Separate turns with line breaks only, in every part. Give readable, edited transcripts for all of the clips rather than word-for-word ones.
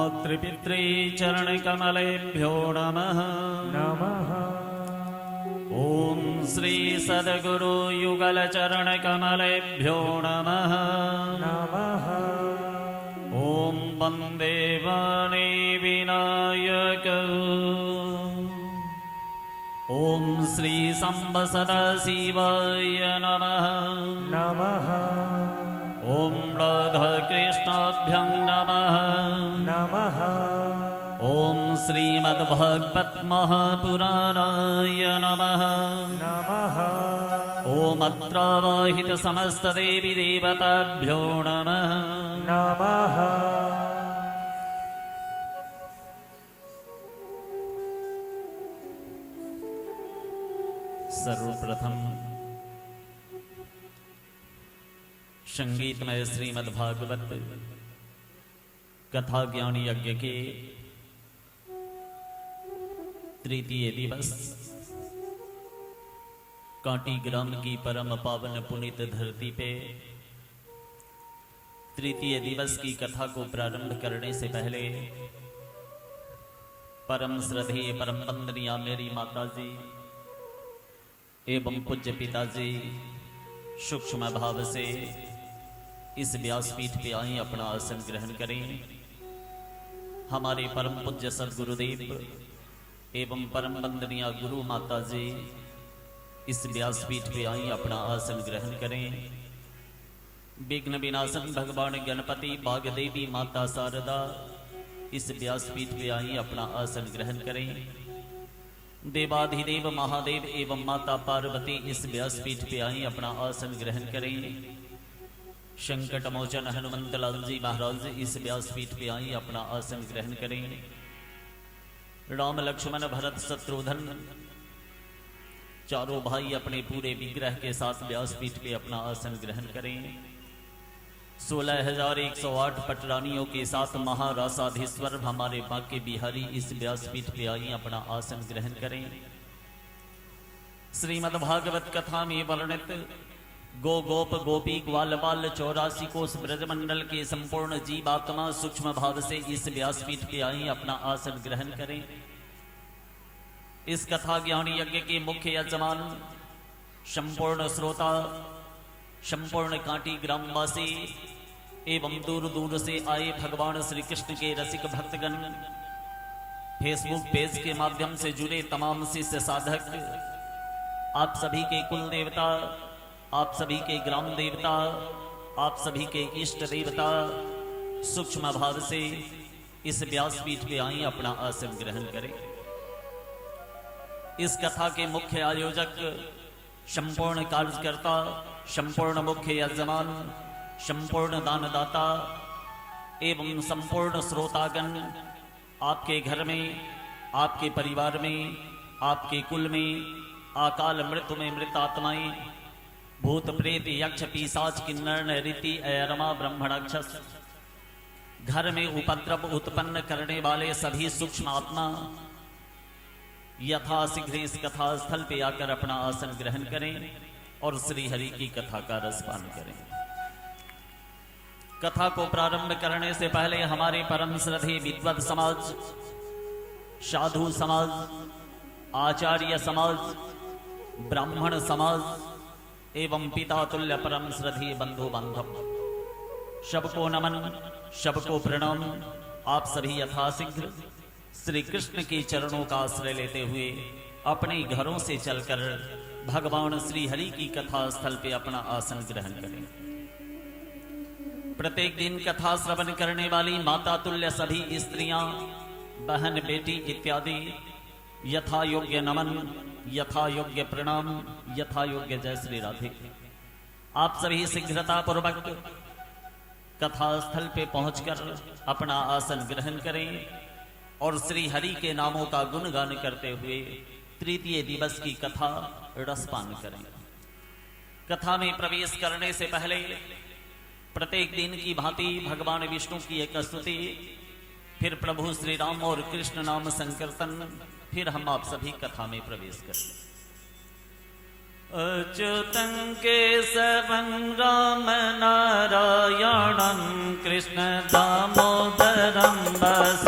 मातृपितृचरणकमलेभ्यो नमः
नमः।
ॐ श्री सद्गुरुयुगलचरणकमलेभ्यो नमः
नमः।
ॐ वन्दे वाणी विनायक ॐ श्री शम्भ सदाशिवाय नमः
नमः।
ॐ राधाकृष्णाभ्यां नमः
नमः।
ॐ श्रीमद्भागवत महापुराणाय नमः
नमः।
ॐ अत्रावाहित समस्त देवी देवताभ्यो नमः
नमः।
सर्वप्रथम संगीतमय श्रीमद्भागवत कथा ज्ञान यज्ञ के तृतीय दिवस कांटी ग्राम की परम पावन पुनीत धरती पे तृतीय दिवस की कथा को प्रारंभ करने से पहले परम श्रद्धेय परम वंदनीय मेरी माता जी एवं पूज्य पिताजी सूक्ष्म भाव से इस व्यासपीठ पे आए अपना आसन ग्रहण करें। हमारे परम पूज्य सदगुरुदेव एवं परम वंदनीय गुरु माता जी इस व्यासपीठ पे आए अपना आसन ग्रहण करें। विघ्न विनाशन भगवान गणपति बागदेवी माता शारदा इस व्यासपीठ पे आए अपना आसन ग्रहण करें। देवाधिदेव महादेव एवं माता पार्वती इस व्यासपीठ पे आए अपना आसन ग्रहण करें। संकट मोचन हनुमंत लाल जी महाराज इस व्यासपीठ पे आए अपना आसन ग्रहण करें। राम लक्ष्मण भरत शत्रुघ्न चारों भाई अपने पूरे विग्रह के साथ व्यासपीठ पे अपना आसन ग्रहण करें। 16,108 पटरानियों के साथ महारासाधीश्वर हमारे बांके बिहारी इस व्यासपीठ पे आए अपना आसन ग्रहण करें। श्रीमद्भागवत कथा में वर्णित गो गोप गोपी ग्वाल बाल 84 कोष ब्रजमंडल के संपूर्ण जीवात्मा सूक्ष्म भाव से इस व्यासपीठ पे आए अपना आसन ग्रहण करें। इस कथा ज्ञान यज्ञ के मुख्य यजमान संपूर्ण श्रोता संपूर्ण कांटी ग्रामवासी एवं दूर दूर से आए भगवान श्री कृष्ण के रसिक भक्तगण, फेसबुक पेज के माध्यम से जुड़े तमाम शिष्य साधक, आप सभी के कुल देवता, आप सभी के ग्राम देवता, आप सभी के इष्ट देवता सूक्ष्म भाव से इस व्यासपीठ पे आए अपना आसन ग्रहण करें। इस कथा के मुख्य आयोजक, संपूर्ण कार्यकर्ता, संपूर्ण मुख्य यजमान, संपूर्ण दानदाता एवं संपूर्ण श्रोतागण आपके घर में, आपके परिवार में, आपके कुल में अकाल मृत्यु में मृत आत्माएं, भूत प्रेत यक्ष पिशाच किन्नर नैऋति अयरमा ब्रह्मराक्षस, घर में उपद्रव उत्पन्न करने वाले सभी सूक्ष्म आत्मा यथाशीघ्र इस कथा स्थल पे आकर अपना आसन ग्रहण करें और श्री हरि की कथा का रसपान करें। कथा को प्रारंभ करने से पहले हमारे परम श्रद्धेय विद्वत समाज, साधु समाज, आचार्य समाज, ब्राह्मण समाज एवं पिता तुल्य परम श्रद्धेय बंधु बांधव सबको नमन, सबको प्रणाम। आप सभी यथाशीघ्र श्री कृष्ण के चरणों का आश्रय लेते हुए अपने घरों से चलकर भगवान श्री हरि की कथा स्थल पे अपना आसन ग्रहण करें। प्रत्येक दिन कथा श्रवण करने वाली माता तुल्य सभी स्त्रियां, बहन, बेटी इत्यादि यथा योग्य नमन, यथा योग्य प्रणाम, यथा योग्य जय श्री राधे। आप सभी शीघ्रता पूर्वक कथा स्थल पे पहुंचकर अपना आसन ग्रहण करें और श्री हरि के नामों का गुणगान करते हुए तृतीय दिवस की कथा रसपान करें। कथा में प्रवेश करने से पहले प्रत्येक दिन की भांति भगवान विष्णु की एक स्तुति, फिर प्रभु श्री राम और कृष्ण नाम संकीर्तन, फिर हम आप सभी कथा में प्रवेश करें। अच्युतं केशवं राम नारायणं कृष्ण दामोदरं वसुदेवसुतं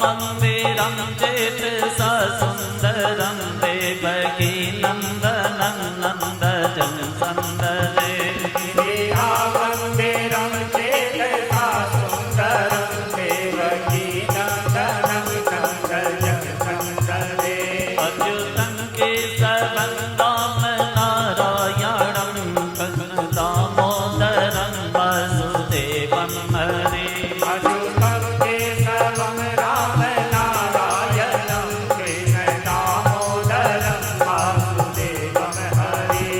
मंदिरं चेत सुंदरं देवकी नंदनं नंदजं संदरे
मंदिरं चेतसा सुंदरं देवकी नंदनं नंदजं संदरे
अच्युतं केशवं राम नारायणं कृष्ण दामोदरं वासुदेवं हरे
अच्युतं केशवं राम नारायणं कृष्ण दामोदरं वासुदेवं हरे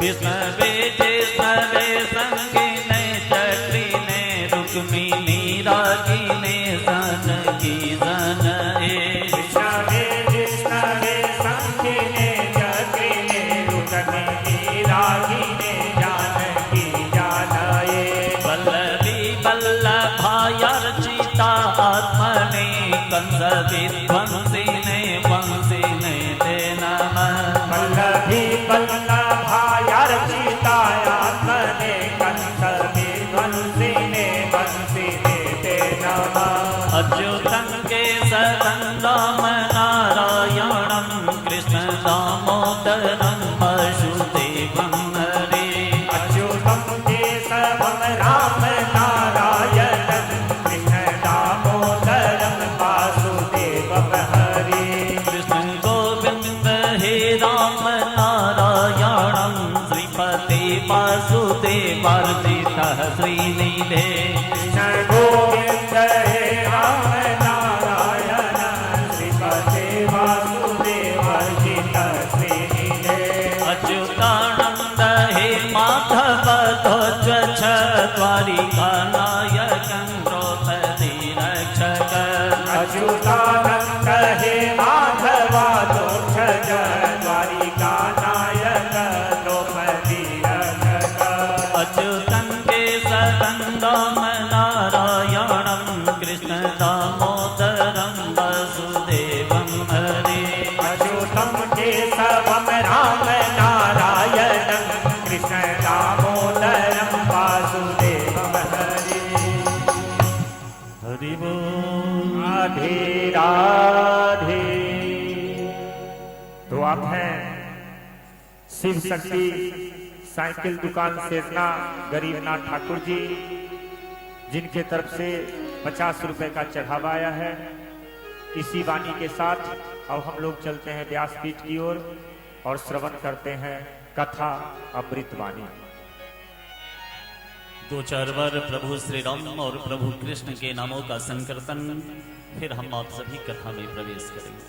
विष्णवे जिष्णवे संगिने चक्रिने रुक्मिणी रागिने जानकी जनये
विष्णवे विष्णवे संखिने चक्रिने रुक्मिणी रागिने जानकी जानये
वल्लभी वल्लभायार्चिता आत्मने कंस विध्वंसिने वंसिने ते नमः
वल्लभी वल्लभायार्चितायात्मने कंस विध्वंसिने वंसिने ते नमः
अच्युतं केशवं राम नारायणं कृष्ण दामोदरं वासुदेवं हरे
अच्युतं केशवं राम नारायणं कृष्ण दामोदरं वासुदेवं हरे
कृष्ण गोविंद हे राम नारायणं श्रीपते वासुदेवार्चितः श्रीनिधे
कृष्ण गोविंद हे राम नारायण श्रीपते वासुदेवर्जितः श्रीनिधे
अच्युतानंद हे माधव ध्वज द्वारिका नायकं द्रौपदी रक्षक
अच्युतानंद हे माधवा दोक्षज द्वारिका नायक द्रौपदी रक्षक
अच्युतं केशवं राम नारायणं कृष्ण दामोदरं वासुदेवं हरे
अच्युतं केशवं राम नारायणं कृष्ण दामोदरं वासुदेवं हरे
हरि बोल।
राधे राधे। तो आप हैं शिव शक्ति साइकिल दुकान सेजना गरीबनाथ ठाकुर जी, जिनके तरफ से 50 रुपए का चढ़ावा आया है। इसी वाणी के साथ अब हम लोग चलते हैं व्यासपीठ की ओर और श्रवण करते हैं कथा अमृत वाणी।
दो चार बार प्रभु श्री राम और प्रभु कृष्ण के नामों का संकीर्तन, फिर हम आप सभी कथा में प्रवेश करेंगे।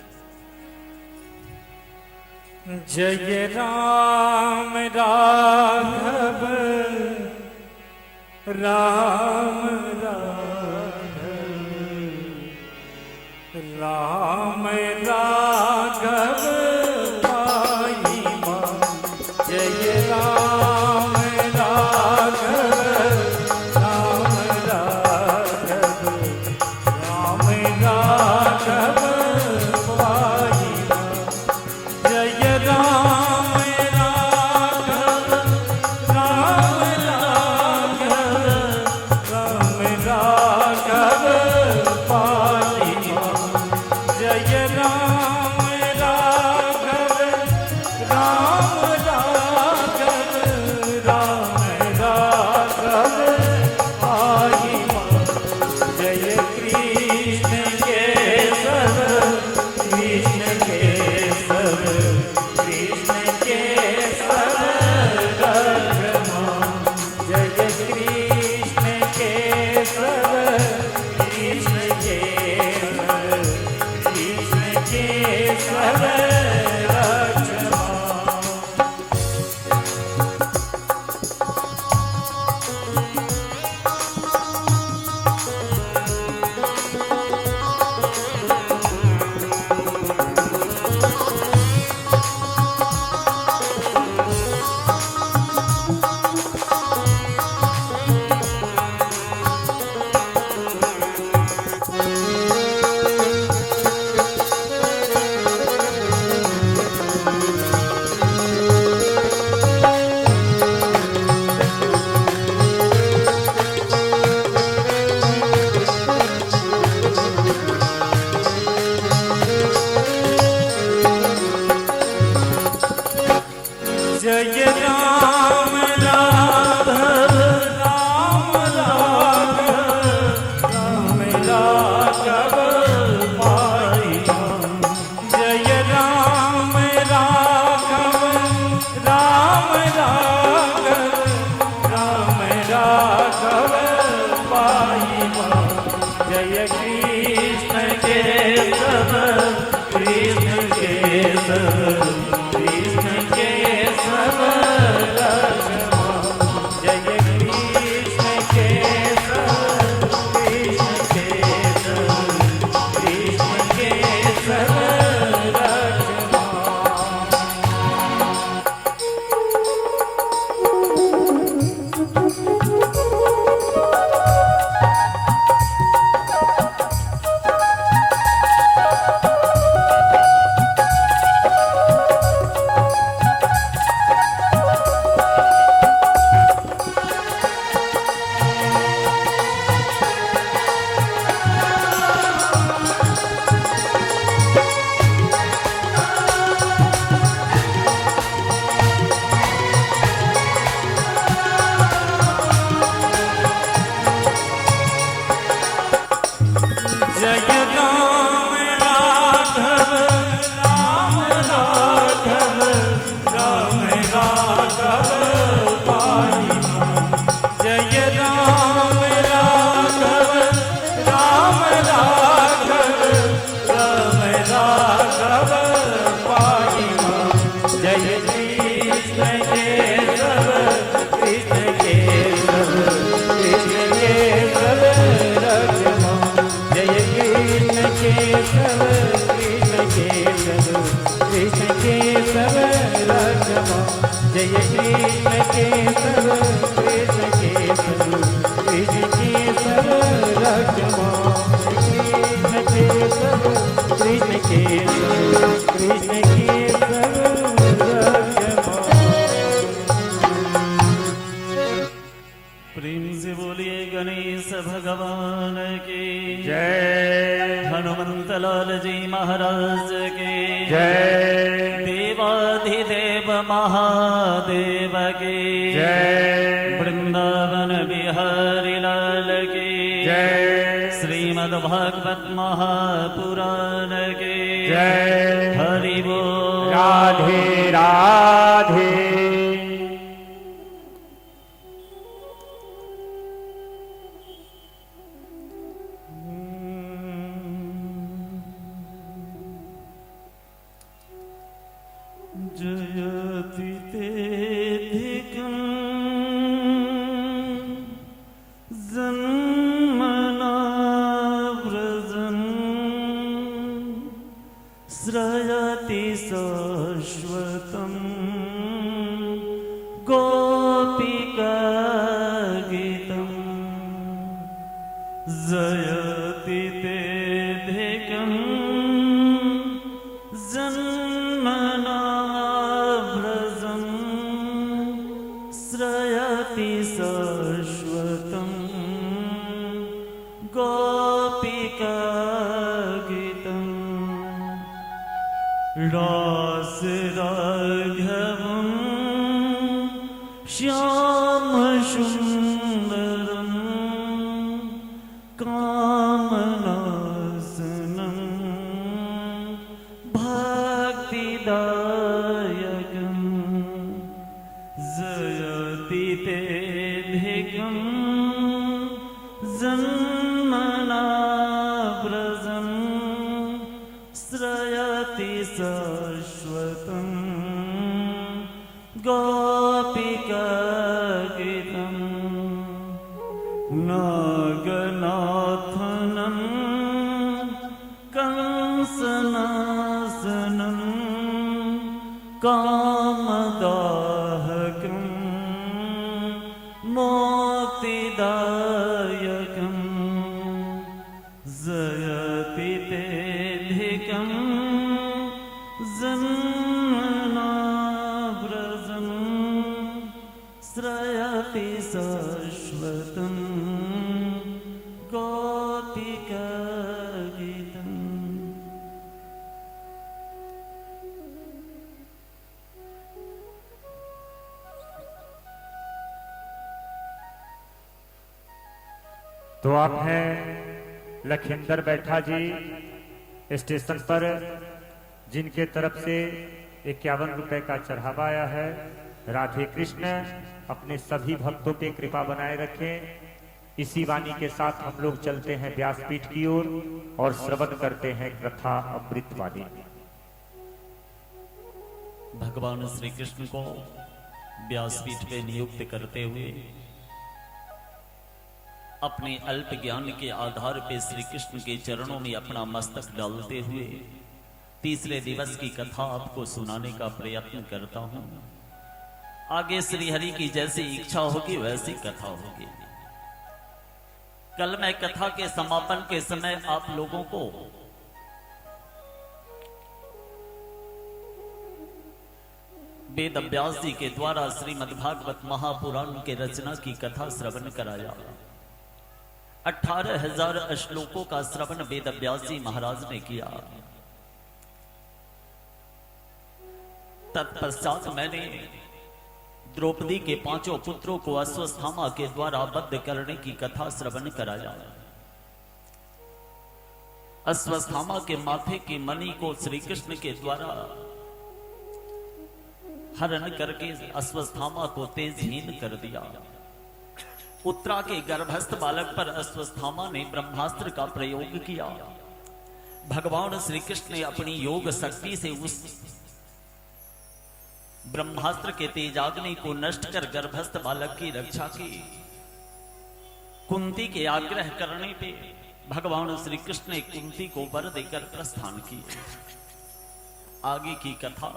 जय राम राघव राम राघव राम राघव पाहि मान। जय राम राघव राम राघव राम राघव पाहि मान। जय राम राघव राम राघव राम राघव पाहि मान। जय राम जय कृष्ण केशव कृष्ण केशव कृष्ण केशव लक्ष्मण जय कृष्ण केशव कृष्ण केशव कृष्ण केशव लक्ष्मण जय कृष्ण केशव कृष्ण केशव कृष्ण केशव लक्ष्मण कृष्ण केशव कृष्ण केशव कृष्ण केशव लक्ष्मण।
प्रेम से बोलिए गणेश भगवान की
जय
हनुमंत लाल जी महाराज के
जय
देवाधिदेव महादेव की
जय
वृंदावन बिहारी लाल की
जय
श्रीमद् भागवत महापुराण की
जय
हरि बोल।
राधे राधे।
जयति तेधिकं जन्मना व्रजन् श्रयति शाश्वतं गोपिका गीतम् जयति तेधिकं जन्मना व्रजन् श्रयति शाश्वतं गोपिका गीतम् रास राघवं श्याम सुन्दरं कामनासनं भक्तिदायकं जयति तेधिकं जन्मना व्रजन् श्रयति शाश्वतं गोपिका गीतम् नागनाथनं कंसनासनं कामदाहकं मोक्तिदायकं जयति तेधिकं जन्मना व्रजन् श्रयति शाश्वतं गोपिका गीतम्।
तो आप हैं लखिंदर बैठा जी स्टेशन पर, जिनके तरफ से 51 रुपए का चढ़ावा आया है। राधे कृष्ण अपने सभी भक्तों पे कृपा बनाए रखें। इसी वाणी के साथ हम लोग चलते हैं व्यासपीठ की ओर और श्रवण करते हैं कथा अमृत वाणी।
भगवान श्री कृष्ण को व्यासपीठ पे नियुक्त करते हुए अपने अल्प ज्ञान के आधार पे श्री कृष्ण के चरणों में अपना मस्तक डालते हुए तीसरे दिवस की कथा आपको सुनाने का प्रयत्न करता हूं। आगे श्री हरि की जैसी इच्छा होगी वैसी कथा होगी। कल मैं कथा के समापन के समय आप लोगों को वेद व्यास जी के द्वारा श्रीमद्भागवत महापुराण के रचना की कथा श्रवण कराया। 18,000 श्लोकों का श्रवण वेद व्यास जी महाराज ने किया। तत्पश्चात मैंने द्रौपदी के 5 पुत्रों को अश्वत्थामा के द्वारा बद्ध करने की कथा श्रवण कराया। अश्वत्थामा के माथे की मणि को श्री कृष्ण के द्वारा हरण करके अश्वत्थामा को तेजहीन कर दिया। उत्तरा के गर्भस्थ बालक पर अश्वत्थामा ने ब्रह्मास्त्र का प्रयोग किया। भगवान श्री कृष्ण ने अपनी योग शक्ति से उस ब्रह्मास्त्र के तेजाग्नि को नष्ट कर गर्भस्थ बालक की रक्षा की। कुंती के आग्रह करने पे भगवान श्री कृष्ण ने कुंती को वर देकर प्रस्थान किए। आगे की कथा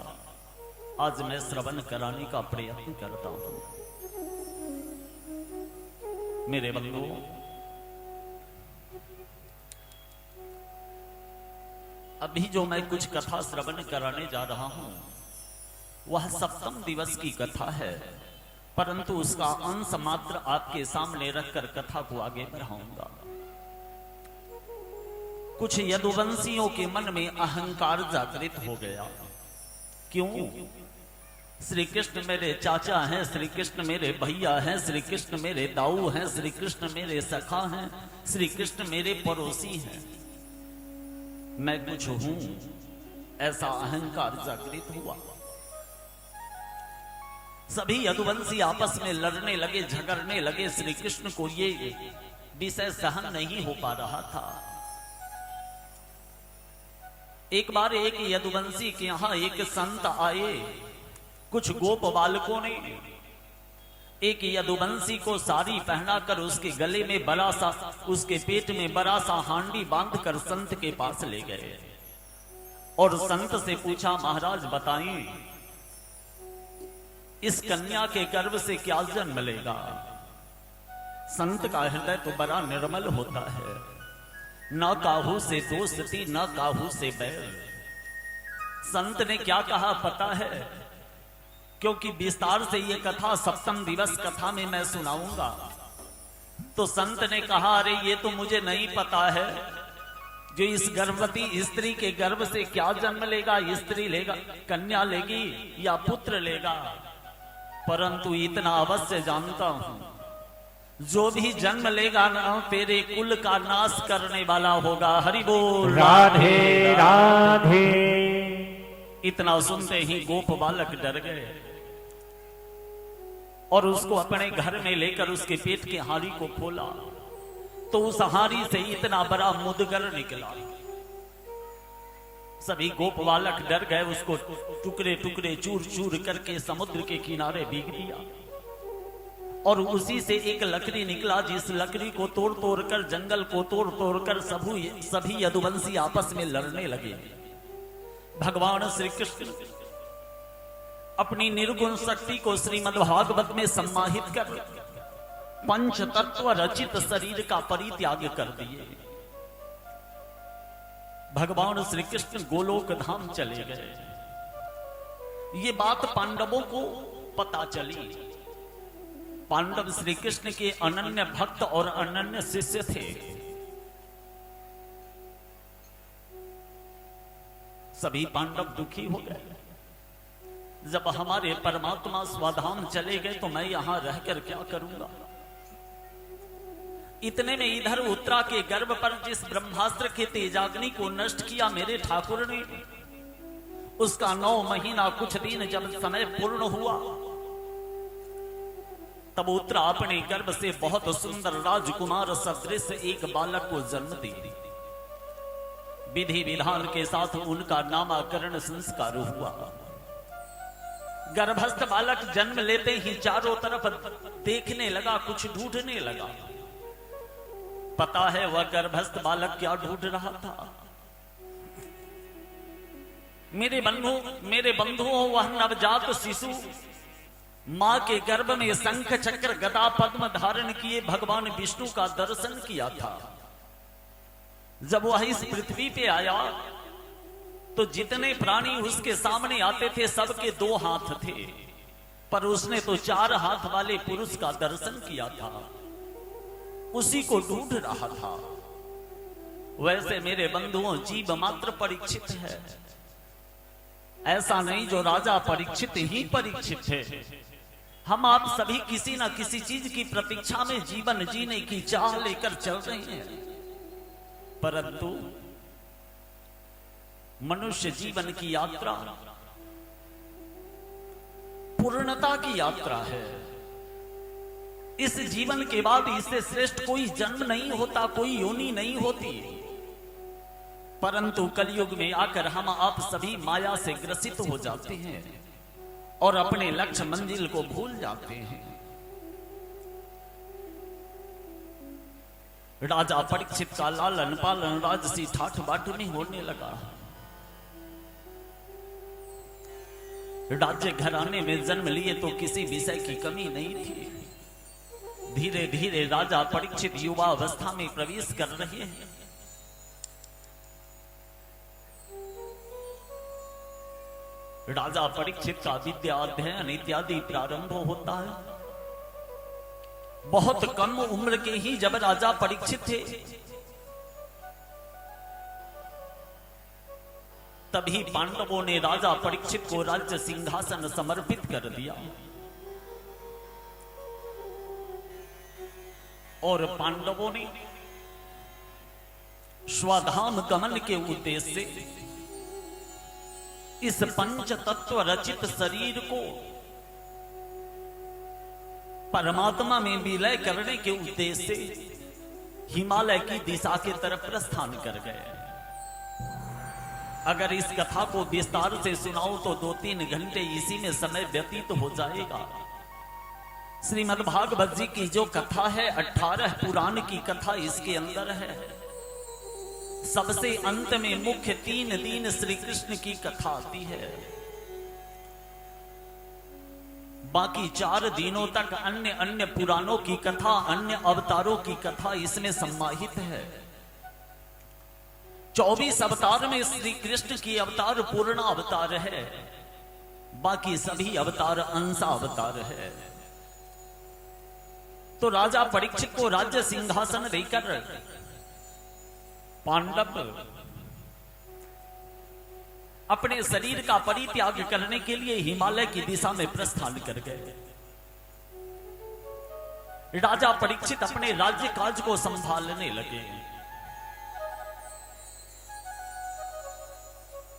आज मैं श्रवण कराने का प्रयत्न करता हूं। मेरे बंधुओं, अभी जो मैं कुछ कथा श्रवण कराने जा रहा हूं वह सप्तम दिवस की कथा है, परंतु उसका अंश मात्र आपके सामने रखकर कथा को आगे बढ़ाऊंगा। कुछ यदुवंशियों के मन में अहंकार जागृत हो गया। क्यों? श्री कृष्ण मेरे चाचा हैं, श्री कृष्ण मेरे भैया हैं, श्री कृष्ण मेरे दाऊ हैं, श्री कृष्ण मेरे सखा हैं, श्री कृष्ण मेरे पड़ोसी हैं, मैं कुछ हूं, ऐसा अहंकार जागृत हुआ। सभी यदुवंशी आपस में लड़ने लगे, झगड़ने लगे। श्री कृष्ण को ये विषय सहन नहीं हो पा रहा था। एक बार एक यदुवंशी के यहां एक संत आए। कुछ गोप बालकों ने एक यदुवंशी को साड़ी पहनाकर उसके गले में बड़ा सा, उसके पेट में बड़ा सा हांडी बांधकर संत के पास ले गए और संत से पूछा, महाराज बताइए इस कन्या के गर्भ से क्या जन्म लेगा? संत का हृदय तो बड़ा निर्मल होता है। न काहू से दोस्ती, न काहू से बैर। संत ने क्या कहा पता है? क्योंकि विस्तार से ये कथा सप्तम दिवस कथा में मैं सुनाऊंगा। तो संत ने कहा, अरे ये तो मुझे नहीं पता है जो इस गर्भवती स्त्री के गर्भ से क्या जन्म लेगा। स्त्री लेगा, कन्या लेगी या पुत्र लेगा, परंतु इतना अवश्य जानता हूं जो भी जन्म लेगा ना तेरे कुल का नाश करने वाला होगा। हरि बोल
राधे राधे।
इतना सुनते ही गोप बालक डर गए और उसको अपने घर में लेकर उसके पेट की हाड़ी को खोला तो उस हाड़ी से इतना बड़ा मुदगर निकला। सभी गोप बालक डर गए। उसको टुकड़े टुकड़े चूर चूर करके समुद्र के किनारे बीग दिया और उसी से एक लकड़ी निकला, जिस लकड़ी को तोड़ तोड़ कर, जंगल को तोड़ तोड़ कर सभी यदुवंशी आपस में लड़ने लगे। भगवान श्री कृष्ण अपनी निर्गुण शक्ति को श्रीमद्भागवत में सम्माहित कर पंच तत्व रचित शरीर का परित्याग कर दिए। भगवान श्री कृष्ण गोलोक धाम चले गए। ये बात पांडवों को पता चली। पांडव श्री कृष्ण के अनन्य भक्त और अनन्य शिष्य थे। सभी पांडव दुखी हो गए। जब हमारे परमात्मा स्वधाम चले गए तो मैं यहां रहकर क्या करूंगा? इतने में इधर उत्तरा के गर्भ पर जिस ब्रह्मास्त्र के तेजाग्नि को नष्ट किया मेरे ठाकुर ने, उसका 9 महीना कुछ दिन जब समय पूर्ण हुआ तब उत्तरा अपने गर्भ से बहुत सुंदर राजकुमार सदृश एक बालक को जन्म दे दी। विधि विधान के साथ उनका नामकरण संस्कार हुआ। गर्भस्थ बालक जन्म लेते ही चारों तरफ देखने लगा, कुछ ढूंढने लगा। पता है वह गर्भस्थ बालक क्या ढूंढ रहा था? मेरे बंधुओं, वह नवजात शिशु मां के गर्भ में शंख चक्र गदा पद्म धारण किए भगवान विष्णु का दर्शन किया था। जब वह इस पृथ्वी पे आया तो जितने प्राणी उसके सामने आते थे सबके 2 हाथ थे, पर उसने तो 4 हाथ वाले पुरुष का दर्शन किया था, उसी को ढूंढ रहा था। वैसे मेरे बंधुओं, जीव मात्र परीक्षित है। ऐसा नहीं जो राजा परीक्षित ही परीक्षित है। हम आप सभी किसी ना किसी चीज की प्रतीक्षा में जीवन जीने की चाह लेकर चल रहे हैं, परंतु मनुष्य जीवन की यात्रा पूर्णता की यात्रा है। इस जीवन के बाद इससे श्रेष्ठ कोई जन्म नहीं होता, कोई योनि नहीं होती। परंतु कलयुग में आकर हम आप सभी माया से ग्रसित हो जाते हैं और अपने लक्ष्य मंजिल को भूल जाते हैं। राजा परीक्षित का लालन पालन राजसी ठाठ बाट में होने लगा। राज्य घराने में जन्म लिए तो किसी विषय की कमी नहीं थी। धीरे धीरे राजा परीक्षित युवा अवस्था में प्रवेश कर रहे हैं। राजा परीक्षित का विद्या अध्ययन इत्यादि प्रारंभ होता है। बहुत कम उम्र के ही जब राजा परीक्षित थे, तभी पांडवों ने राजा परीक्षित को राज्य सिंहासन समर्पित कर दिया और पांडवों ने स्वधाम गमन के उद्देश्य से इस पंच तत्व रचित शरीर को परमात्मा में विलय करने के उद्देश्य से हिमालय की दिशा की तरफ प्रस्थान कर गए। अगर इस कथा को विस्तार से सुनाऊं तो 2-3 घंटे इसी में समय व्यतीत हो जाएगा। श्रीमद् भागवत जी की जो कथा है, 18 पुराण की कथा इसके अंदर है। सबसे अंत में मुख्य 3 दिन श्री कृष्ण की कथा आती है। बाकी 4 दिनों तक अन्य अन्य पुराणों की कथा, अन्य अवतारों की कथा इसमें सम्माहित है। 24 अवतार में श्री कृष्ण की अवतार पूर्ण अवतार है, बाकी सभी अवतार अंशा अवतार है। तो राजा परीक्षित को राज्य सिंहासन देकर पांडव अपने शरीर का परित्याग करने के लिए हिमालय की दिशा में प्रस्थान कर गए। राजा परीक्षित अपने राज्य काज को संभालने लगे।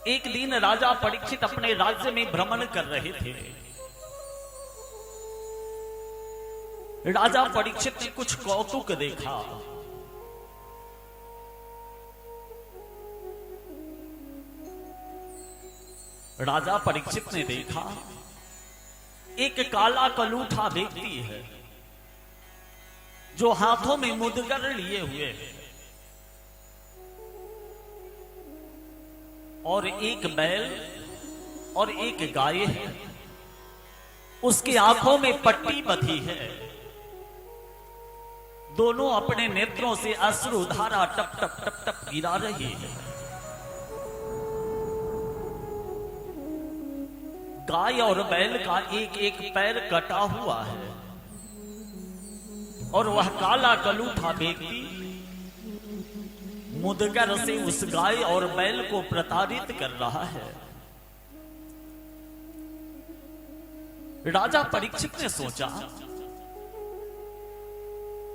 एक दिन राजा परीक्षित अपने राज्य में भ्रमण कर रहे थे। राजा परीक्षित ने कुछ कौतुक देखा। राजा परीक्षित ने देखा एक काला कलूठा व्यक्ति है जो हाथों में मुदगर लिए हुए है और एक बैल और एक गाय है। उसकी आंखों में पट्टी बंधी है। दोनों अपने नेत्रों से अश्रुधारा टप टप टप टप गिरा रही है। गाय और बैल का एक एक पैर कटा हुआ है और वह काला कलूठा व्यक्ति मुदगर से उस गाय और बैल को प्रताड़ित कर रहा है। राजा परीक्षित ने सोचा,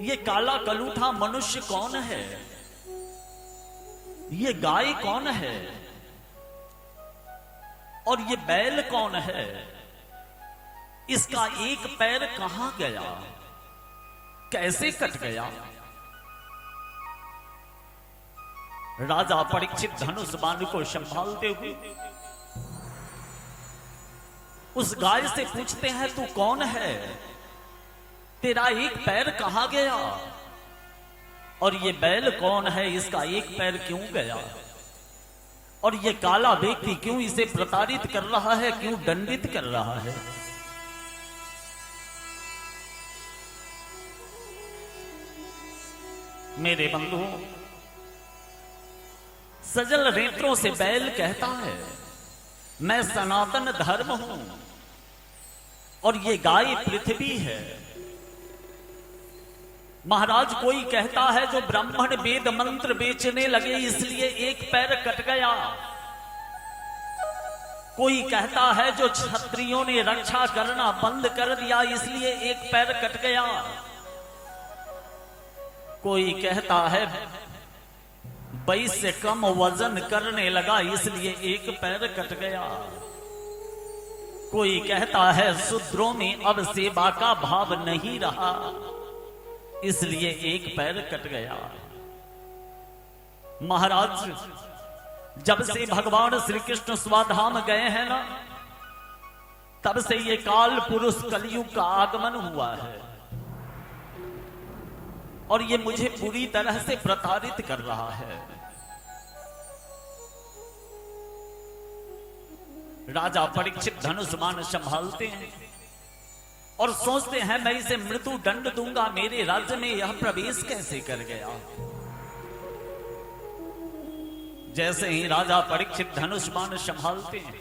ये काला कलूठा मनुष्य कौन है? ये गाय कौन है? और ये बैल कौन है? इसका एक पैर कहां गया, कैसे कट गया? राजा परीक्षित धनुष बाण को संभालते हुए उस गाय से पूछते हैं, तू कौन है? तेरा एक पैर कहां गया? और ये बैल कौन है? इसका एक पैर क्यों गया? और ये काला व्यक्ति क्यों इसे प्रताड़ित कर रहा है, क्यों दंडित कर रहा है? मेरे बंधुओं, सजल नेत्रों से बैल कहता है, मैं सनातन धर्म हूं और ये गाय पृथ्वी है। महाराज, कोई कहता है जो ब्राह्मण वेद मंत्र बेचने लगे इसलिए एक पैर कट गया। कोई कहता है जो क्षत्रियों ने रक्षा करना बंद कर दिया इसलिए एक पैर कट गया। कोई कहता है वैश्य कम वजन करने लगा इसलिए एक पैर कट गया। कोई कहता है शूद्रों में अब सेवा का भाव नहीं रहा इसलिए एक पैर कट गया। महाराज, जब से भगवान श्री कृष्ण स्वाधाम गए हैं ना, तब से ये काल पुरुष कलयुग का आगमन हुआ है और ये मुझे पूरी तरह से प्रताड़ित कर रहा है। राजा परीक्षित धनुष बाण संभालते हैं और सोचते हैं, मैं इसे मृत्यु दंड दूंगा, मेरे राज्य में यह प्रवेश कैसे कर गया? जैसे ही राजा परीक्षित धनुष बाण संभालते हैं,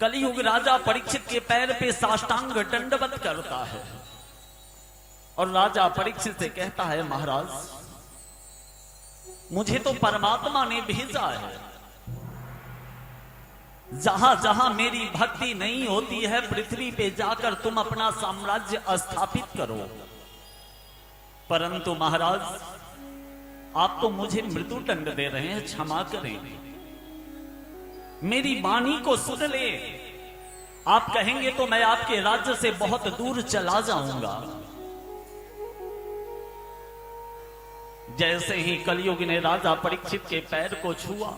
कलयुग राजा परीक्षित के पैर पे साष्टांग दंडवत करता है और राजा परीक्षित से कहता है, महाराज, मुझे तो परमात्मा ने भेजा है। जहां जहां मेरी भक्ति नहीं होती है पृथ्वी पे जाकर तुम अपना साम्राज्य स्थापित करो, परंतु महाराज, आप तो मुझे मृत्यु दंड दे रहे हैं, क्षमा करें, मेरी वाणी को सुन ले। आप कहेंगे तो मैं आपके राज्य से बहुत दूर चला जाऊंगा। जैसे ही कलयुग ने राजा परीक्षित के पैर को छुआ,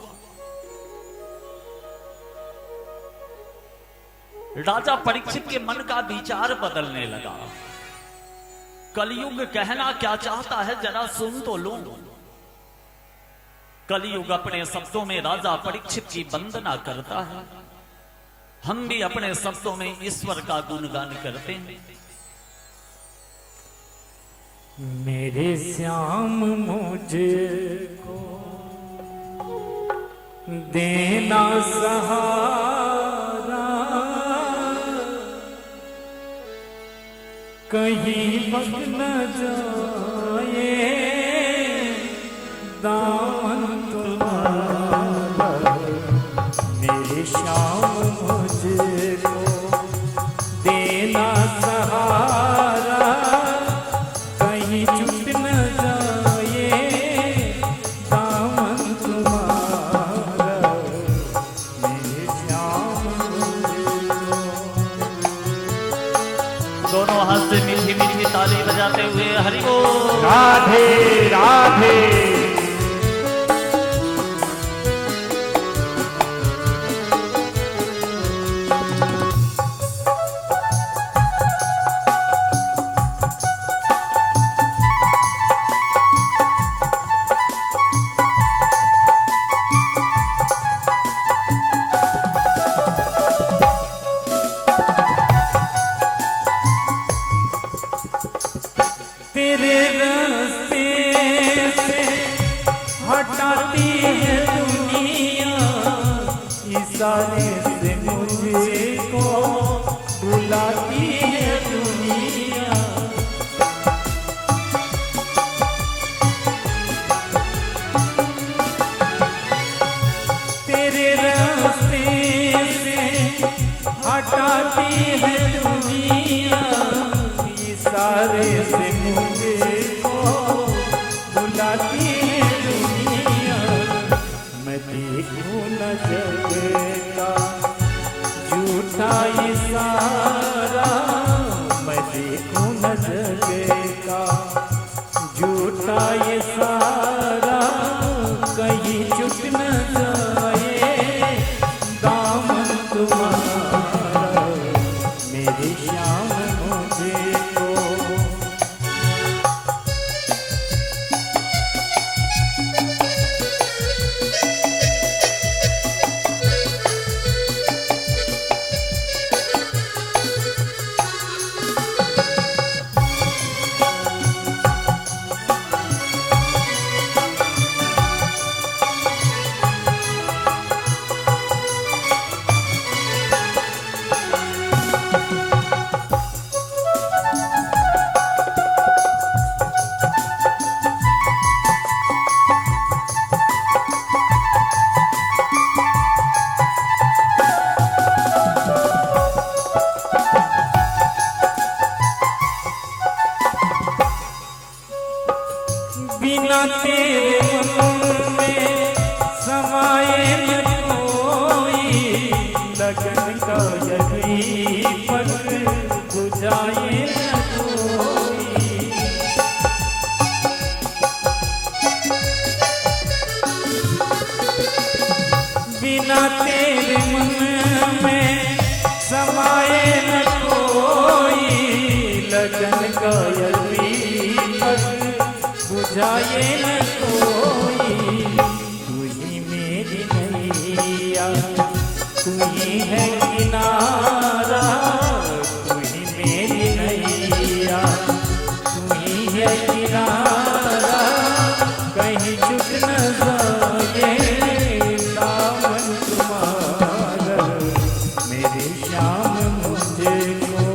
राजा परीक्षित के मन का विचार बदलने लगा। कलयुग कहना क्या चाहता है जरा सुन तो लो। कलयुग अपने शब्दों में राजा परीक्षित की वंदना करता है, हम भी अपने शब्दों में ईश्वर का गुणगान करते हैं।
मेरे श्याम मुझको देना सहारा, कहीं बग न जाए दामन तुम्हारा। मेरे श्याम मुझको देना सहारा, कहीं छूट न जाए दामन तुम्हारा। मेरे श्याम मुझको।
दोनों हाथ से मीठी मीठी ताली बजाते हुए हरि बोल।
राधे राधे। तेरे रास्ते से हटाती है दुनिया, इशारे से मुझको बुलाती है दुनिया। तेरे रास्ते से हटाती है दुनिया, इशारे से मुझको बुलाती है दुनिया। मैं देखूं न जग का झूठा इशारा,
छूट न जाए दामन तुम्हारा मेरे श्याम मुझे को। बिना तेरे मन में समाए न कोई लगन का यही पग बुझाए न कोई। बिना तेरे मन में समाए न कोई लगन का यही पग बुझाए न कोई। तू ही मेरी नैया तू ही है किनारा तू ही मेरी नैया तू ही है किनारा कहीं छूट न जाए दामन तुम्हारा मेरे श्याम मुझे को।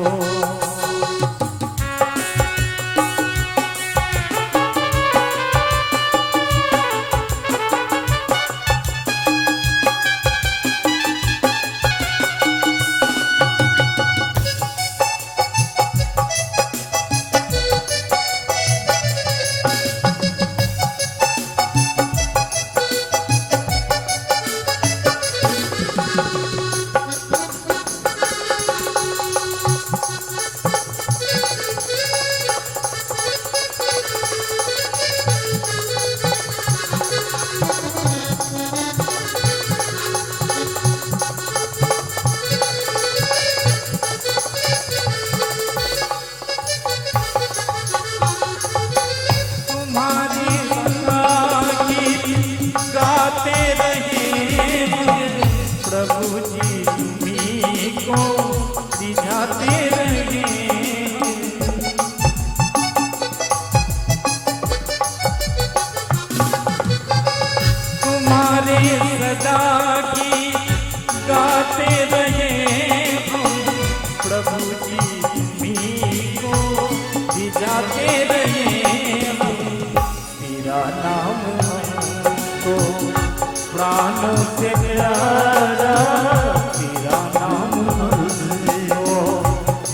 प्रभु जी तुम्हीं को रिझाते रहे। तुम्हारे सदा की गाते रहे हम प्रभु जी तुम्हीं को रिझाते रहे हम। तेरा नाम हमको प्राणों से प्यारा तेरा नाम हमको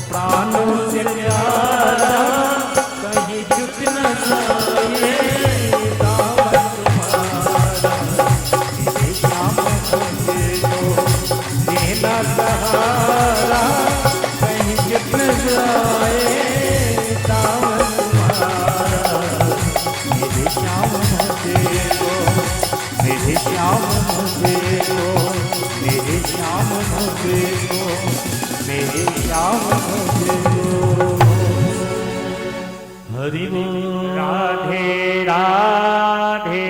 प्राणों से प्यारा कहीं झुक न जाए दामन तुम्हारा मेरे श्याम मुझे तो देना सहारा कहीं झुक न जाए दामन तुम्हारा मेरे श्याम मुझे को मेरे श्याम मुझे को मेरे श्याम मुझे को मेरे श्याम मुझे को। हरि
राधे राधे।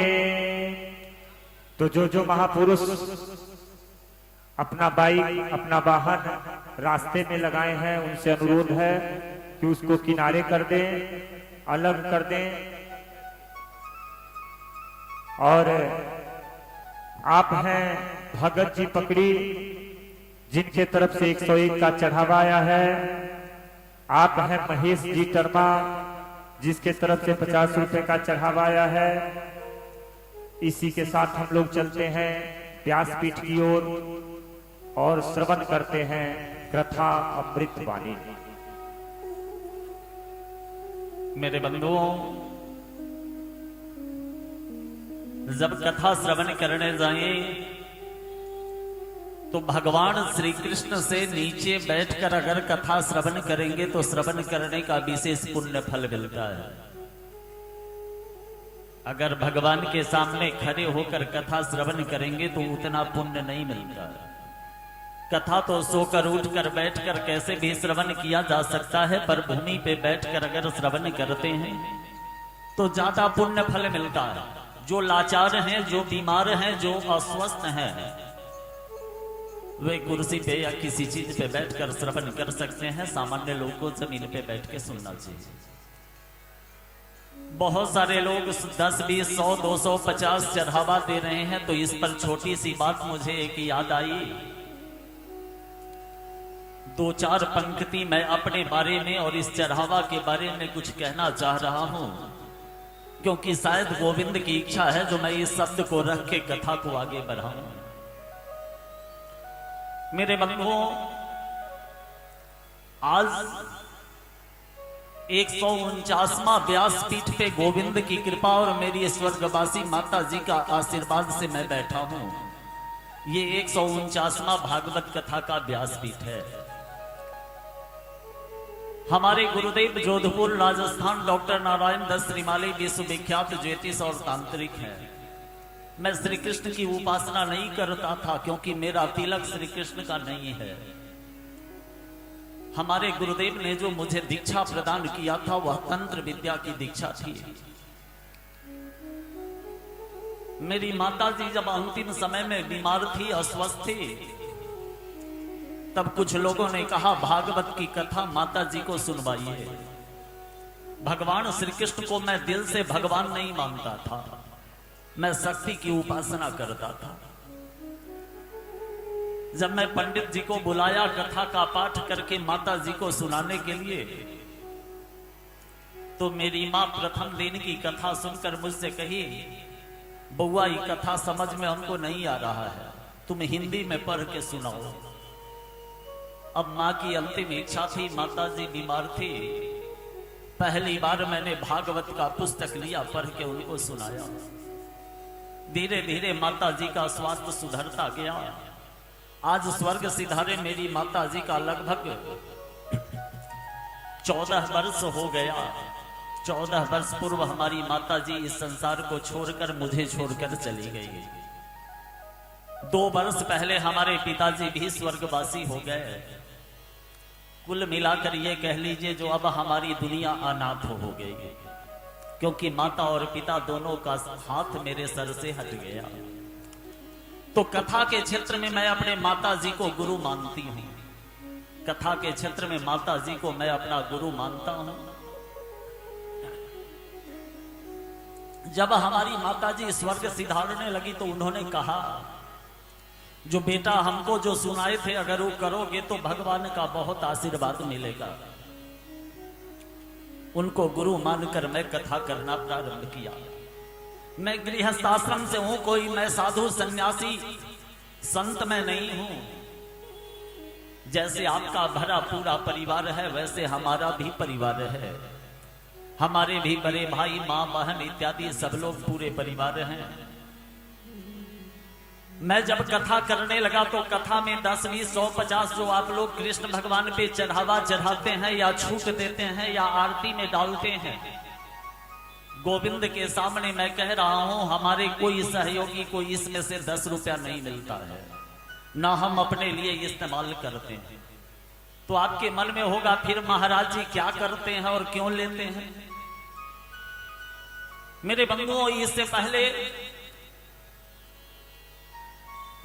तो जो महापुरुष अपना बाइक अपना वाहन रास्ते में लगाए हैं उनसे अनुरोध है कि उसको किनारे कर दें अलग कर दें। और आप हैं भगत जी पकड़ी जिनके तरफ से 101 का चढ़ावा आया है। आप हैं महेश जी टर्मा जिसके तरफ से 50 रुपए का चढ़ावा आया है। इसी के साथ हम लोग चलते हैं व्यासपीठ की ओर और श्रवण करते हैं कथा अमृत वाणी।
मेरे बंधुओं, जब कथा श्रवण करने जाएं तो भगवान श्री कृष्ण से नीचे बैठकर अगर कथा श्रवण करेंगे तो श्रवण करने का विशेष पुण्य फल मिलता है। अगर भगवान के सामने खड़े होकर कथा श्रवण करेंगे तो उतना पुण्य नहीं मिलता। कथा तो सोकर उठकर बैठकर कैसे भी श्रवण किया जा सकता है, पर भूमि पे बैठकर अगर श्रवण करते हैं तो ज्यादा पुण्य फल मिलता है। जो लाचार हैं, जो बीमार हैं, जो अस्वस्थ हैं, वे कुर्सी पे या किसी चीज पे बैठकर श्रवण कर सकते हैं। सामान्य लोग को जमीन पे बैठ के सुनना चाहिए। बहुत सारे लोग 10, 20, 100, 200, 50 चढ़ावा दे रहे हैं, तो इस पर छोटी सी बात मुझे एक याद आई। 2-4 पंक्ति मैं अपने बारे में और इस चढ़ावा के बारे में कुछ कहना चाह रहा हूं, क्योंकि शायद गोविंद की इच्छा है जो मैं इस शब्द को रख के कथा को आगे बढ़ाऊं। मेरे बंधुओं, आज 149वां व्यासपीठ पे गोविंद की कृपा और मेरी स्वर्गवासी माता जी का आशीर्वाद से मैं बैठा हूं। ये 149वां भागवत कथा का व्यासपीठ है। हमारे गुरुदेव जोधपुर राजस्थान डॉक्टर नारायण दत्त श्रीमाली विश्वविख्यात ज्योतिष और तांत्रिक है। मैं श्री कृष्ण की उपासना नहीं करता था, क्योंकि मेरा तिलक श्री कृष्ण का नहीं है। हमारे गुरुदेव ने जो मुझे दीक्षा प्रदान किया था वह तंत्र विद्या की दीक्षा थी। मेरी माता जी जब अंतिम समय में बीमार थी, अस्वस्थ थी, तब कुछ लोगों ने कहा भागवत की कथा माता जी को सुनवाइए। भगवान श्री कृष्ण को मैं दिल से भगवान नहीं मानता था, मैं शक्ति की उपासना करता था। जब मैं पंडित जी को बुलाया कथा का पाठ करके माता जी को सुनाने के लिए, तो मेरी मां प्रथम दिन की कथा सुनकर मुझसे कही, बउआ ये कथा समझ में हमको नहीं आ रहा है, तुम हिंदी में पढ़ के सुनाओ। अब मां की अंतिम इच्छा थी, माता जी बीमार थी। पहली बार मैंने भागवत का पुस्तक लिया, पढ़ के उनको सुनाया। धीरे धीरे माता जी का स्वास्थ्य सुधरता गया। आज स्वर्ग सिधारे मेरी माता जी का लगभग 14 वर्ष हो गया। 14 वर्ष पूर्व हमारी माता जी इस संसार को छोड़कर मुझे छोड़कर चली गई। 2 वर्ष पहले हमारे पिताजी भी स्वर्गवासी हो गए। कुल मिलाकर ये कह लीजिए जो अब हमारी दुनिया अनाथ हो गई, क्योंकि माता और पिता दोनों का हाथ मेरे सर से हट गया। तो कथा के क्षेत्र में मैं अपने माता जी को गुरु मानती हूँ। कथा के क्षेत्र में माता जी को मैं अपना गुरु मानता हूँ। जब हमारी माता जी स्वर्ग सिधारने लगी तो उन्होंने कहा, जो बेटा हमको जो सुनाए थे अगर वो करोगे तो भगवान का बहुत आशीर्वाद मिलेगा। उनको गुरु मानकर मैं कथा करना प्रारंभ किया। मैं गृहस्थ आश्रम से हूं, कोई मैं साधु सन्यासी संत मैं नहीं हूं। जैसे आपका भरा पूरा परिवार है वैसे हमारा भी परिवार है। हमारे भी बड़े भाई, मां, बहन इत्यादि सब लोग पूरे परिवार हैं। मैं जब कथा करने लगा तो कथा में 10, 20, 100, 50 जो आप लोग कृष्ण भगवान पे चढ़ावा चढ़ाते हैं या छूट देते हैं या आरती में डालते हैं, गोविंद के सामने मैं कह रहा हूं हमारे कोई सहयोगी को इसमें से 10 रुपया नहीं मिलता है, ना हम अपने लिए इस्तेमाल करते हैं। तो आपके मन में होगा फिर महाराज जी क्या करते हैं और क्यों लेते हैं। मेरे बंधुओं, इससे पहले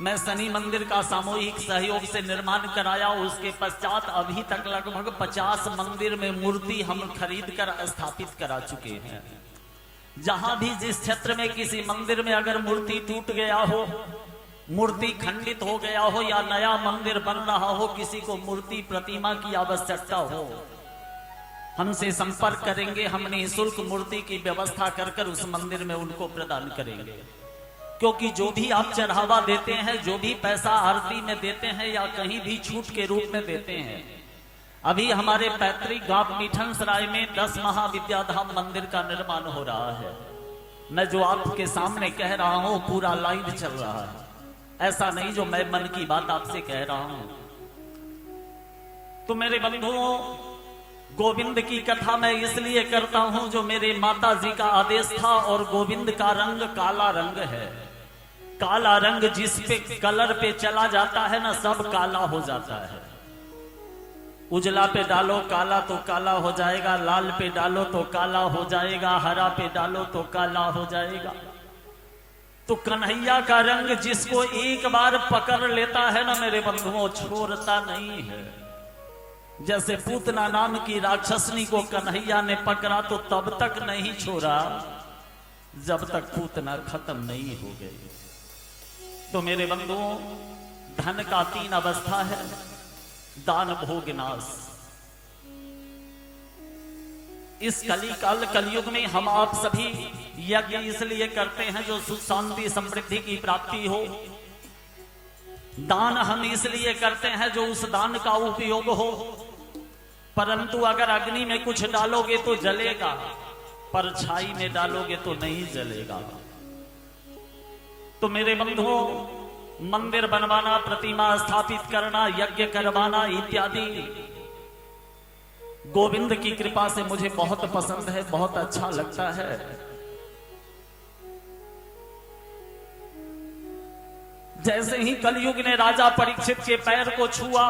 मैं शनि मंदिर का सामूहिक सहयोग से निर्माण कराया। उसके पश्चात अभी तक लगभग 50 मंदिर में मूर्ति हम खरीद कर स्थापित करा चुके हैं। जहां भी जिस क्षेत्र में किसी मंदिर में अगर मूर्ति टूट गया हो, मूर्ति खंडित हो गया हो या नया मंदिर बन रहा हो, किसी को मूर्ति प्रतिमा की आवश्यकता हो, हमसे संपर्क करेंगे। हम निःशुल्क मूर्ति की व्यवस्था कर उस मंदिर में उनको प्रदान करेंगे। क्योंकि जो भी आप चढ़ावा देते हैं, जो भी पैसा आरती में देते हैं या कहीं भी छूट के रूप में देते हैं, अभी हमारे पैतृक गांव मिठन सराय में 10 महाविद्याधाम मंदिर का निर्माण हो रहा है। मैं जो आपके सामने कह रहा हूं पूरा लाइव चल रहा है, ऐसा नहीं जो मैं मन की बात आपसे कह रहा हूं। तो मेरे बंधुओं, गोविंद की कथा मैं इसलिए करता हूं, जो मेरे माता जी का आदेश था। और गोविंद का रंग काला रंग है। काला रंग जिस पे कलर पे चला जाता है ना, सब काला हो जाता है। उजला पे डालो काला तो काला हो जाएगा, लाल पे डालो तो काला हो जाएगा, हरा पे डालो तो काला हो जाएगा। तो कन्हैया का रंग जिसको एक बार पकड़ लेता है ना मेरे बंधुओं, छोड़ता नहीं है। जैसे पूतना नाम की राक्षसनी को कन्हैया ने पकड़ा तो तब तक नहीं छोड़ा जब तक पूतना खत्म नहीं हो गई। तो मेरे बंधुओं, धन का 3 अवस्था है, दान भोग नाश। इस कलिकाल कलयुग में हम आप सभी यज्ञ इसलिए करते हैं जो सुख शांति समृद्धि की प्राप्ति हो। दान हम इसलिए करते हैं जो उस दान का उपयोग हो। परंतु अगर अग्नि में कुछ डालोगे तो जलेगा, परछाई में डालोगे तो नहीं जलेगा। तो मेरे बंधुओं, मंदिर बनवाना, प्रतिमा स्थापित करना, यज्ञ करवाना इत्यादि गोविंद की कृपा से मुझे बहुत पसंद है, बहुत अच्छा लगता है। जैसे ही कलयुग ने राजा परीक्षित के पैर को छुआ,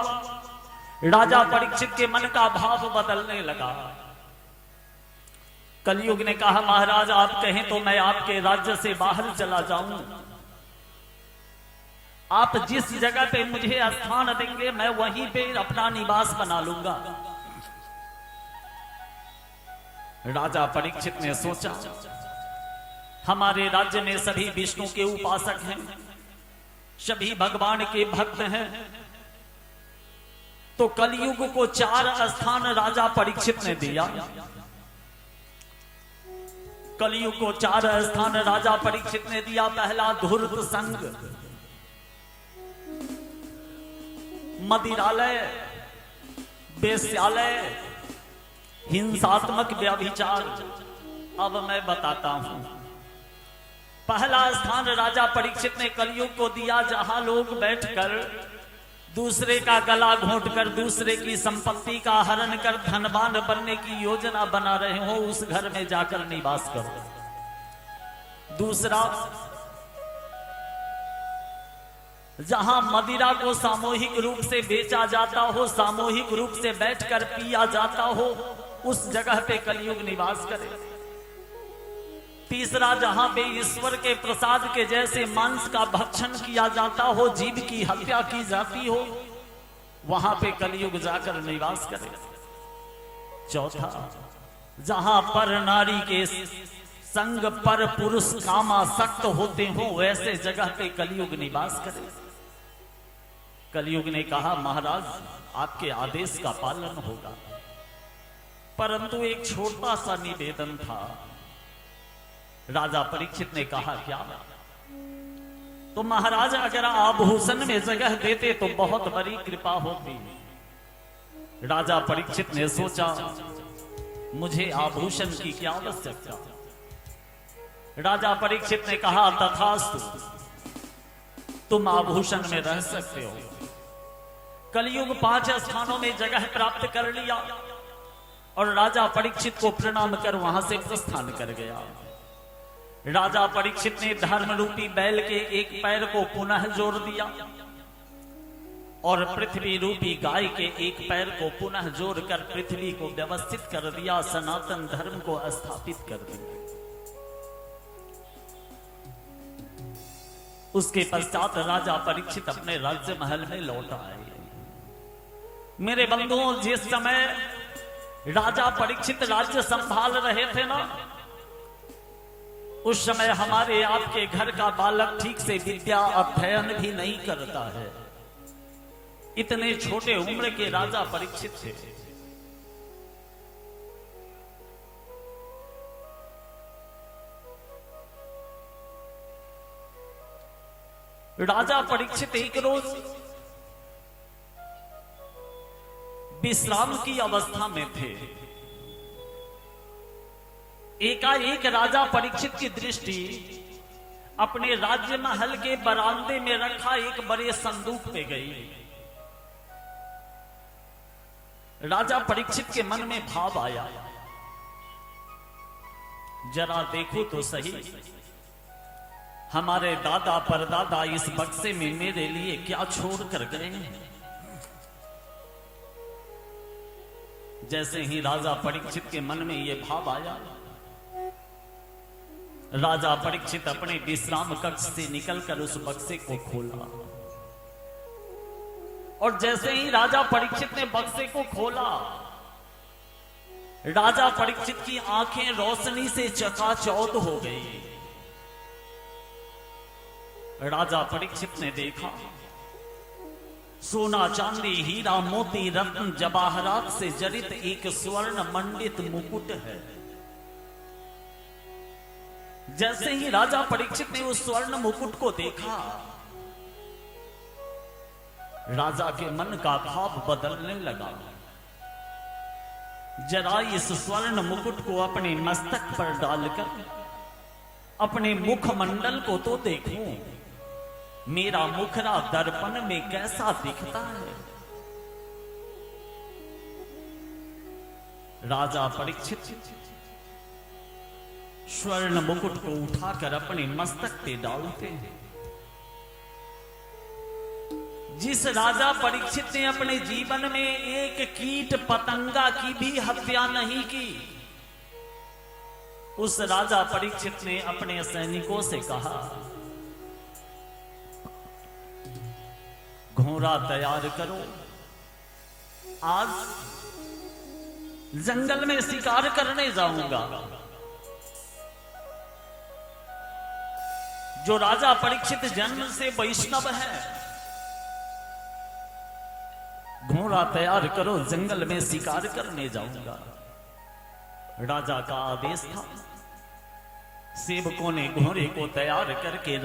राजा परीक्षित के मन का भाव बदलने लगा। कलयुग ने कहा, महाराज आप कहें तो मैं आपके राज्य से बाहर चला जाऊं। आप जिस जगह पे मुझे स्थान देंगे मैं वहीं पे अपना निवास बना लूंगा। राजा परीक्षित ने सोचा, हमारे राज्य में सभी विष्णु के उपासक हैं, सभी भगवान के भक्त हैं। तो कलयुग को 4 स्थान राजा परीक्षित ने दिया। कलयुग को 4 स्थान राजा परीक्षित ने दिया। पहला धूर्त संग, मदिरालय, वेश्यालय, हिंसात्मक व्यभिचार। अब मैं बताता हूं। पहला स्थान राजा परीक्षित ने कलयुग को दिया, जहां लोग बैठकर दूसरे का गला घोंटकर दूसरे की संपत्ति का हरण कर धनवान बनने की योजना बना रहे हो, उस घर में जाकर निवास करो। दूसरा, जहां मदिरा को सामूहिक रूप से बेचा जाता हो, सामूहिक रूप से बैठकर पिया जाता हो, उस जगह पे कलयुग निवास करे। तीसरा, जहां पे ईश्वर के प्रसाद के जैसे मांस का भक्षण किया जाता हो, जीव की हत्या की जाती हो, वहां पे कलयुग जाकर निवास करे। चौथा, जहां पर नारी के संग पर पुरुष कामासक्त होते हो, वैसे जगह पे कलयुग निवास करे। कलयुग ने कहा, महाराज आपके आदेश का पालन होगा, परंतु एक छोटा सा निवेदन था। राजा परीक्षित ने कहा, क्या? तो महाराज अगर आभूषण में जगह देते तो बहुत बड़ी कृपा होती। राजा परीक्षित ने सोचा, मुझे आभूषण की क्या आवश्यकता। राजा परीक्षित ने कहा, तथास्तु, तुम आभूषण में रह सकते हो। कलयुग 5 स्थानों में जगह प्राप्त कर लिया और राजा परीक्षित को प्रणाम कर वहां से प्रस्थान कर गया। राजा परीक्षित ने धर्म रूपी बैल के एक पैर को पुनः जोड़ दिया और पृथ्वी रूपी गाय के एक पैर को पुनः जोड़कर पृथ्वी को व्यवस्थित कर दिया, सनातन धर्म को स्थापित कर दिया। उसके पश्चात राजा परीक्षित अपने राज्य महल में लौट आए। मेरे बंधुओं, जिस समय राजा परीक्षित राज्य संभाल रहे थे ना, उस समय हमारे आपके घर का बालक ठीक से विद्या अध्ययन भी नहीं करता है। इतने छोटे उम्र के राजा परीक्षित थे। राजा परीक्षित एक रोज विश्राम की अवस्था में थे। एकाएक राजा परीक्षित की दृष्टि अपने राज्य महल के बरामदे में रखा एक बड़े संदूक पे गई। राजा परीक्षित के मन में भाव आया, जरा देखो तो सही, हमारे दादा परदादा इस बक्से में मेरे लिए क्या छोड़ कर गए हैं। जैसे ही राजा परीक्षित के मन में यह भाव आया, राजा परीक्षित अपने विश्राम कक्ष से निकलकर उस बक्से को खोला, और जैसे ही राजा परीक्षित ने बक्से को खोला, राजा परीक्षित की आंखें रोशनी से चकाचौंध हो गई। राजा परीक्षित ने देखा, सोना चांदी हीरा मोती रत्न जवाहरात से जड़ित एक स्वर्ण मंडित मुकुट है। जैसे ही राजा परीक्षित ने उस स्वर्ण मुकुट को देखा, राजा के मन का भाव बदलने लगा। जरा इस स्वर्ण मुकुट को अपने मस्तक पर डालकर अपने मुखमंडल को तो देखूं, मेरा मुखरा दर्पण में कैसा दिखता है। राजा परीक्षित स्वर्ण मुकुट को उठाकर अपने मस्तक पे डालते हैं। जिस राजा परीक्षित ने अपने जीवन में एक कीट पतंगा की भी हत्या नहीं की, उस राजा परीक्षित ने अपने सैनिकों से कहा, घोड़ा तैयार करो, आज जंगल में शिकार करने जाऊंगा। जो राजा परीक्षित जन्म से वैष्णव है, घोड़ा तैयार करो, जंगल में शिकार करने जाऊंगा। राजा का आदेश था। सेवकों ने घोड़े को तैयार करके